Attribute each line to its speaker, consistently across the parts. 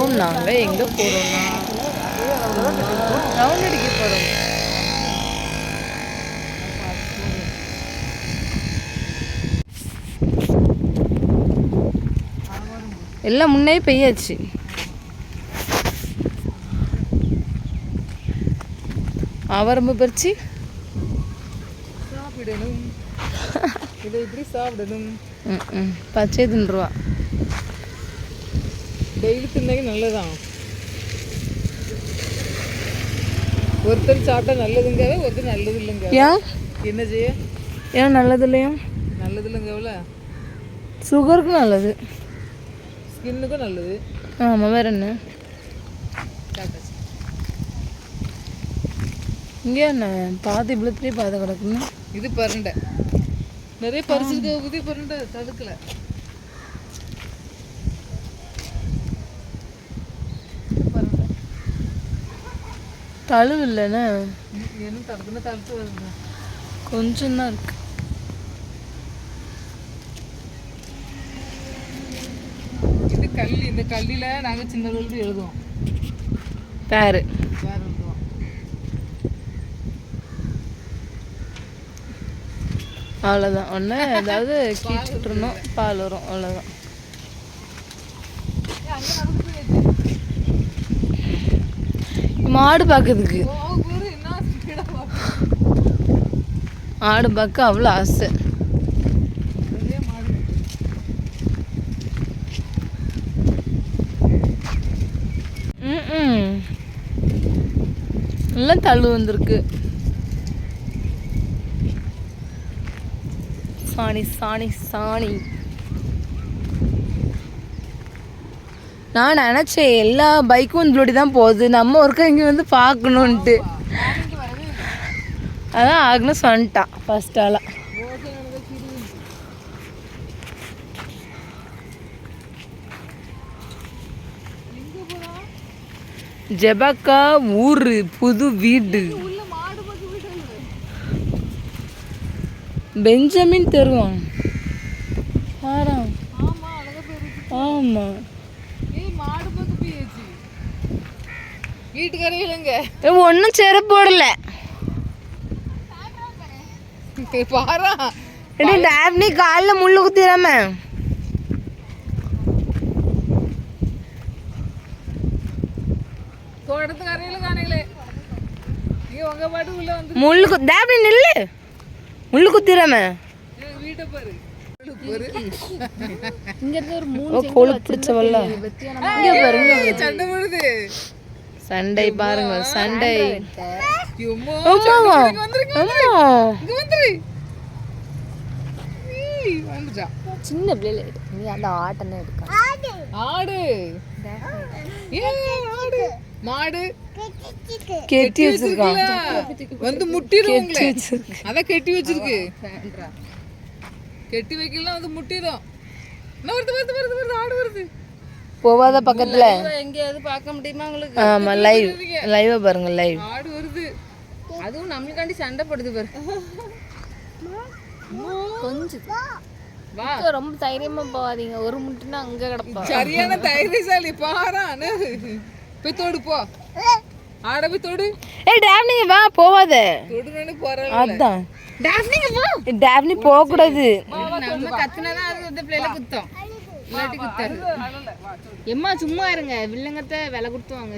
Speaker 1: போகிறோம். நாங்கள் எங்கே போகிறோம்னா ரவுண்ட் அடிக்க போகிறோம். எல்லாம் முன்னே பெய்யாச்சு. அவரம்பு பறிச்சு
Speaker 2: சாப்பிடணும். இதை இப்படி சாப்பிடணும்.
Speaker 1: பச்சை தின்றுவா.
Speaker 2: டெய்லி தின்னாங்க நல்லதான். ஒருத்தர் சாப்பிட்டா நல்லதுங்காவே ஒருத்தர் நல்லது இல்லைங்க.
Speaker 1: ஏன்
Speaker 2: என்ன செய்ய?
Speaker 1: ஏன் நல்லது இல்லையா? நல்லது
Speaker 2: இல்லைங்கவல.
Speaker 1: சுகருக்கு நல்லது,
Speaker 2: ஸ்கின்னுக்கும் நல்லது.
Speaker 1: ஆமாம். வேற என்ன? இங்கே என்ன பாதி இவ்வளோத்துலேயே பாதை கிடக்குன்னு.
Speaker 2: இது பரண்டை நிறைய பறிச்சிருக்க புதிய பரண்டை தடுக்கல.
Speaker 1: தழுவு இல்லைண்ணே.
Speaker 2: என்ன தடுக்குன்னா தடுத்து வருது.
Speaker 1: கொஞ்சம் தான் இருக்கு.
Speaker 2: இது கல்லி. இந்த கல்லில நாங்கள் சின்ன எழுதுவோம்.
Speaker 1: பேரு அவ்வளோதான். ஒன்று ஏதாவது கீச்சு விட்டுருணும், பால் வரும். அவ்வளோதான். மாடு பார்க்கறதுக்கு ஆடு பார்க்க அவ்வளோ ஆசை. எல்லாம் தள்ளு வந்திருக்கு. சாணி சாணி சாணி. நான் நினச்சேன் எல்லா பைக்கும் இந்தோடி தான் போகுது, நம்ம ஒருக்கா இங்கே வந்து பார்க்கணுன்ட்டு. அதான் ஆகுன்னு சொன்னிட்டான் ஃபர்ஸ்ட் ஆளா. ஜெபக்கா ஊரு புது வீடு. பெஞ்சமின் தெருவான். ஆமா
Speaker 2: வீட்டுக்காரங்க
Speaker 1: ஒன்னும் செருப்பு போடல. டேப்னி காலில் முள்ளு குத்திராம முள்ளு டேப்னி நில்லு. முள்ளு குத்திராம சண்டை பாருங்க. சண்டை சின்ன பிள்ளைல அந்த ஆட்டம் எடுக்க.
Speaker 2: ஆடு மாடு
Speaker 1: கெட்டி வச்சிருக்காங்க.
Speaker 2: வந்து முட்டிடும். அதான் கெட்டி வச்சிருக்கு. கெட்டி வைக்கலாம் வந்து முட்டிடும். ஆடு வருது.
Speaker 1: போவாத பக்கத்துல
Speaker 2: எங்கேயாவது பார்க்க முடியுமா உங்களுக்கு?
Speaker 1: ஆமா லைவ் பாருங்க. லைவ்
Speaker 2: ஆடு வருது. அதுவும் நம்மளுக்காண்டி சண்டை போடுது பாரு.
Speaker 1: கொஞ்சம் வா. ரொம்ப தைரியமா போவாதீங்க. ஒரு முட்டுனா அங்க கிடப்பா.
Speaker 2: சரியான தைரியசாலி பாரானே. போய் தோடு போ. ஆட போய் தோடு.
Speaker 1: ஏய் டாப்னிங்க வா. போவாத.
Speaker 2: தோடுனே போறல.
Speaker 1: அதான் டாப்னிங்க வா. டாப்னி போக கூடாது.
Speaker 2: நம்ம கத்துனதா அது அந்த பிள்ளைல குத்தம். இல்லாட்டி குத்தாரு.
Speaker 1: எம்மா சும்மா இருங்க. வில்லங்கத்தை விலை கொடுத்துவாங்க.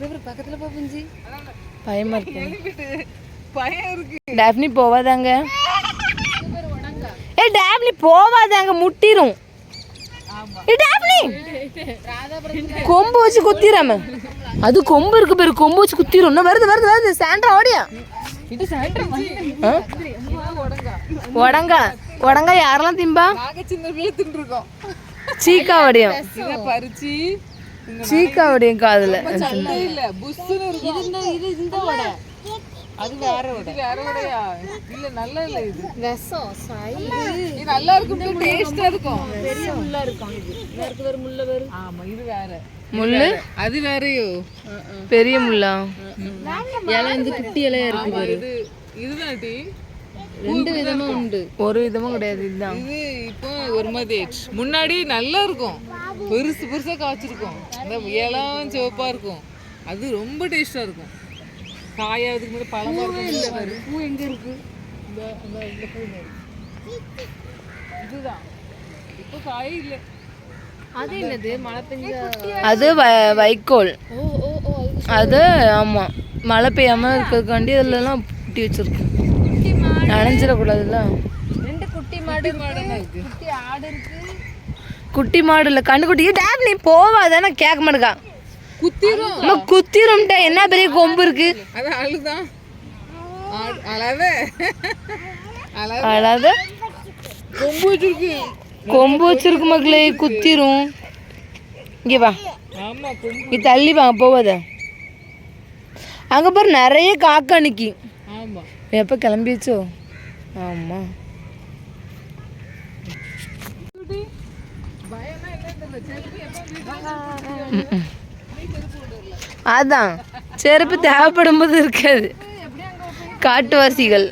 Speaker 1: நீங்க
Speaker 2: பக்கத்துல போ புஞ்சி.
Speaker 1: பயமா இருக்கு.
Speaker 2: பயம் இருக்கு.
Speaker 1: டாப்னி போவாதாங்க. ஏய் டாப்னி போவாதாங்க. முட்டிரும். ஏய் டாப்னி கொம்பு வச்சு குத்திராம. அது கொம்பு இருக்கு பேரு. கொம்பு வச்சு குத்திரும். இன்னும் வருது. சாண்ட்ரா ஓடியா.
Speaker 2: இது சாண்ட்ரா
Speaker 1: உடங்கா யாரெல்லாம் திம்பா?
Speaker 2: நாங்க சின்ன பிள்ளை தின்றுக்கோம்.
Speaker 1: சீக்கா வடியும்.
Speaker 2: இத பறிச்சி
Speaker 1: சீக்கா வடியும் காதுல.
Speaker 2: சண்டை இல்ல புஸ்ஸுன்னு இருக்கும். இது இந்த வடை. அது வேற வடையா? இல்ல நல்லா இல்ல இது.
Speaker 1: ரசம் சாய்.
Speaker 2: இது நல்லா இருக்கும். டேஸ்டா இருக்கும்.
Speaker 1: பெரிய முள்ளா இருக்கும். இது வேற வேற முள்ள வேற.
Speaker 2: ஆமா இது வேற.
Speaker 1: முள்ளு
Speaker 2: அது வேறயோ?
Speaker 1: பெரிய முள்ளா? இலை இந்த குட்டி இலையா இருக்கு பாரு.
Speaker 2: இது இதுதான் டி.
Speaker 1: ரெண்டு விதமா உண்டு. ஒரு விதமா கிடையாது. இதுதான்.
Speaker 2: இது இப்போ ஒரு மாதிரி முன்னாடி நல்லா இருக்கும். பெருசு பெருசாக காய்ச்சிருக்கும். அந்த இளம் சிவப்பாக இருக்கும். அது ரொம்ப டேஸ்ட்டாக இருக்கும். காயாவதுக்கு முன்னாடி பழமாக இருக்கும். பூ எங்கே இருக்கு? இந்த பூ இதுதான். இப்போ காயே இல்லை.
Speaker 3: அது என்னது? மழை பெஞ்சா
Speaker 1: அது வைக்கோல். அது ஆமாம், மழை பெய்யாமல் இருக்கிறதுக்காண்டி அதிலலாம் புட்டி வச்சுருக்கோம், நனைஞ்சிடக்கூடாதுல்ல.
Speaker 3: 2 குட்டி மாடு இருக்கு, குட்டி ஆடு இருக்கு.
Speaker 1: குட்டி மாடு இல்லை, கண்ணுக்குட்டி. டேப் நீ போவாதானே கேட்க மாட்டேக்கா.
Speaker 2: குத்திரும்
Speaker 1: குத்திரும்ட்ட. என்ன பெரிய கொம்பு இருக்கு.
Speaker 2: அது அழுதான். அழாத
Speaker 1: அழாத.
Speaker 2: கொம்பு வச்சிருக்கு.
Speaker 1: கொம்பு வச்சிருக்கு மக்களே, குத்திரும். இங்கே வா,
Speaker 2: ஆமா கொம்பு.
Speaker 1: நீ தள்ளி வாங்க, போவாத. அங்கே பாரு நிறைய காக்கா நிக்கி.
Speaker 2: ஆமா,
Speaker 1: எப்போ கிளம்பிச்சோ? ஆமா, அதான் செருப்பு தேவைப்படும் போது இருக்காது. காட்டுவாசிகள்.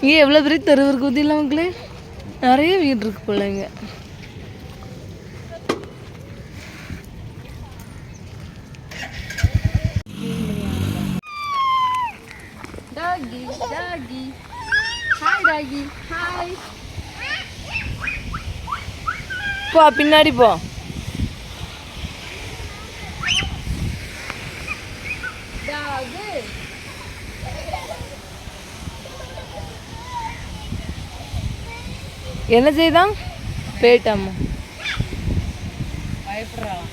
Speaker 1: இங்கே எவ்வளோ பெரிய தெருவு இருக்கு ஊதியில் மக்களே. நிறைய வீடு இருக்கு போல இங்கே.
Speaker 3: டாகி டாகி ஹாய் டாகி ஹாய்.
Speaker 1: போ பின்னாடி போ.
Speaker 3: டாகு
Speaker 1: என்ன செய்தான்? போயிட்டாம்மா.
Speaker 2: பயப்படுறான்.